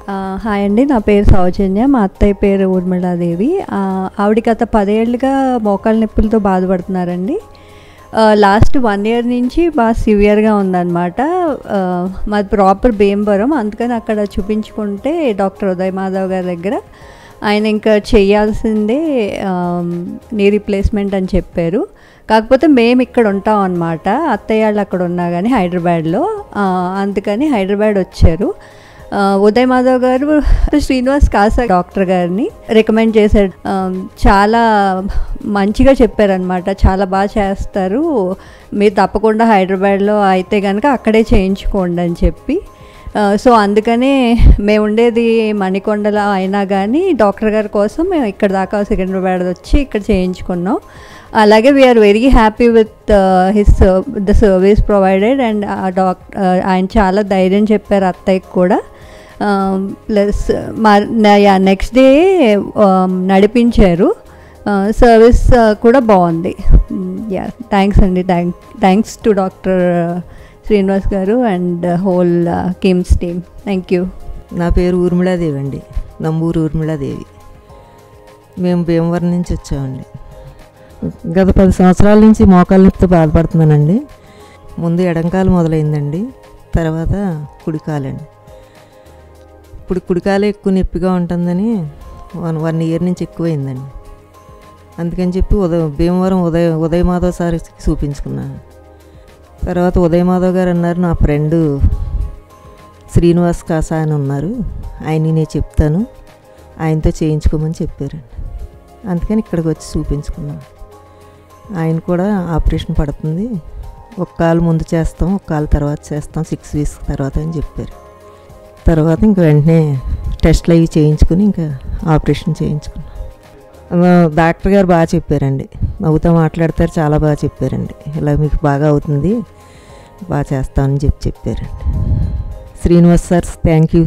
Hi అండి, నా పేరు సౌజన్య. మా అత్తయ్య పేరు ఊర్మిళాదేవి. ఆవిడ గత 10 ఏళ్ళుగా మోకాళ్ళ నొప్పులతో బాధపడుతున్నారండి. లాస్ట్ 1 ఇయర్ నుంచి బాగా సివియర్గా ఉందన్నమాట. మాది ప్రాపర్ భీమవరం, అందుకని అక్కడ చూపించుకుంటే డాక్టర్ ఉదయ్ మాధవ్ గారి దగ్గర ఆయన ఇంకా చేయాల్సిందే నీ రీప్లేస్మెంట్ అని చెప్పారు. కాకపోతే మేము ఇక్కడ ఉంటాం అన్నమాట. అత్తయ్య వాళ్ళు అక్కడ ఉన్నా కానీ హైదరాబాద్లో, అందుకని హైదరాబాద్ వచ్చారు. ఉదయ్ మాధవ్ గారు శ్రీనివాస్ కాసా డాక్టర్ గారిని రికమెండ్ చేశారు. చాలా మంచిగా చెప్పారనమాట, చాలా బాగా చేస్తారు, మీరు తప్పకుండా హైదరాబాద్లో అయితే కనుక అక్కడే చేయించుకోండి అని చెప్పి. సో అందుకనే మేము ఉండేది మణికొండలో అయినా కానీ డాక్టర్ గారి కోసం మేము ఇక్కడ దాకా సికింద్రాబాద్ వచ్చి ఇక్కడ చేయించుకున్నాం. అలాగే we are very happy with the service provided. And ఆయన చాలా ధైర్యం చెప్పారు అత్తయ్యకి కూడా. ప్లస్ నెక్స్ట్ డే నడిపించారు. సర్వీస్ కూడా బాగుంది. థ్యాంక్స్ అండి, థ్యాంక్స్ టు డాక్టర్ శ్రీనివాస్ గారు and whole KIMS team. Thank you. నా పేరు ఊర్మిళాదేవి అండి, నంబూరు ఊర్మిళాదేవి. మేము భీమవరం నుంచి వచ్చామండి. గత 10 సంవత్సరాల నుంచి మోకాళ్ళ నొప్పితో బాధపడుతున్నానండి. ముందు ఎడంకాలు మొదలైందండి, తర్వాత కుడికాలండి. ఇప్పుడు కుడికాలే ఎక్కువ నొప్పిగా ఉంటుందని 1 ఇయర్ నుంచి ఎక్కువైందండి. అందుకని చెప్పి భీమవరం ఉదయ్ మాధవ్ సార్ చూపించుకున్నాను. తర్వాత ఉదయ్ మాధవ్ గారు అన్నారు, నా ఫ్రెండు శ్రీనివాస్ కాసా అని ఉన్నారు, ఆయన్ని నేను చెప్తాను, ఆయనతో చేయించుకోమని చెప్పారండి. అందుకని ఇక్కడికి వచ్చి చూపించుకున్నాను. ఆయన కూడా ఆపరేషన్ పడుతుంది, ఒక కాలు ముందు చేస్తాం, ఒక కాలు తర్వాత చేస్తాం, 6 వీక్స్ తర్వాత అని చెప్పారు. తర్వాత ఇంక వెంటనే టెస్ట్లు అవి చేయించుకుని ఇంకా ఆపరేషన్ చేయించుకున్నాం. డాక్టర్ గారు బాగా చెప్పారండి, నవ్వుతూ మాట్లాడతారు, చాలా బాగా చెప్పారండి. ఇలా మీకు బాగా అవుతుంది, బాగా చేస్తామని చెప్పారండి. Srinivas sir, thank you.